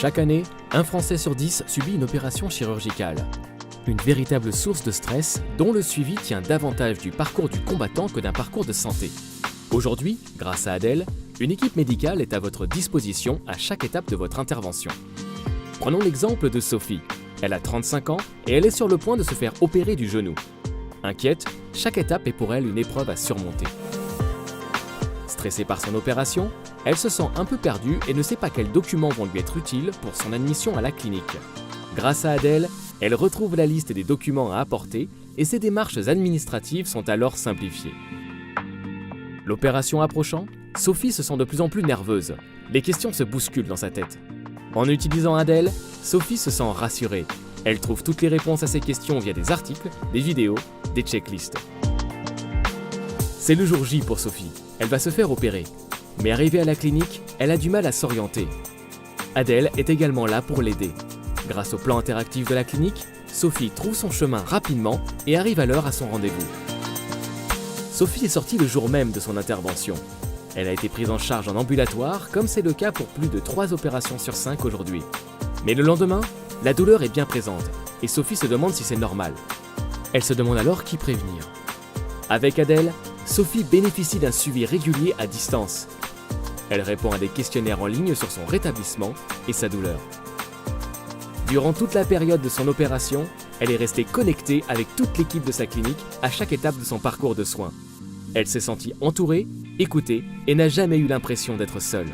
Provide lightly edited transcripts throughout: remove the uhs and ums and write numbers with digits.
Chaque année, un Français sur 10 subit une opération chirurgicale. Une véritable source de stress dont le suivi tient davantage du parcours du combattant que d'un parcours de santé. Aujourd'hui, grâce à Adèle, une équipe médicale est à votre disposition à chaque étape de votre intervention. Prenons l'exemple de Sophie. Elle a 35 ans et elle est sur le point de se faire opérer du genou. Inquiète, chaque étape est pour elle une épreuve à surmonter. Stressée par son opération, elle se sent un peu perdue et ne sait pas quels documents vont lui être utiles pour son admission à la clinique. Grâce à Adèle, elle retrouve la liste des documents à apporter et ses démarches administratives sont alors simplifiées. L'opération approchant, Sophie se sent de plus en plus nerveuse. Les questions se bousculent dans sa tête. En utilisant Adèle, Sophie se sent rassurée. Elle trouve toutes les réponses à ses questions via des articles, des vidéos, des checklists. C'est le jour J pour Sophie. Elle va se faire opérer. Mais arrivée à la clinique, elle a du mal à s'orienter. Adèle est également là pour l'aider. Grâce au plan interactif de la clinique, Sophie trouve son chemin rapidement et arrive à l'heure à son rendez-vous. Sophie est sortie le jour même de son intervention. Elle a été prise en charge en ambulatoire, comme c'est le cas pour plus de 3 opérations sur 5 aujourd'hui. Mais le lendemain, la douleur est bien présente et Sophie se demande si c'est normal. Elle se demande alors qui prévenir. Avec Adèle, Sophie bénéficie d'un suivi régulier à distance. Elle répond à des questionnaires en ligne sur son rétablissement et sa douleur. Durant toute la période de son opération, elle est restée connectée avec toute l'équipe de sa clinique à chaque étape de son parcours de soins. Elle s'est sentie entourée, écoutée et n'a jamais eu l'impression d'être seule.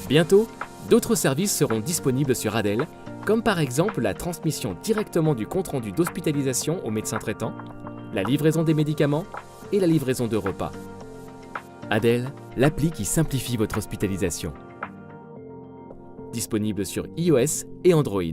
Bientôt, d'autres services seront disponibles sur Adèle, comme par exemple la transmission directement du compte-rendu d'hospitalisation au médecin traitant, la livraison des médicaments et la livraison de repas. Adèle, l'appli qui simplifie votre hospitalisation. Disponible sur iOS et Android.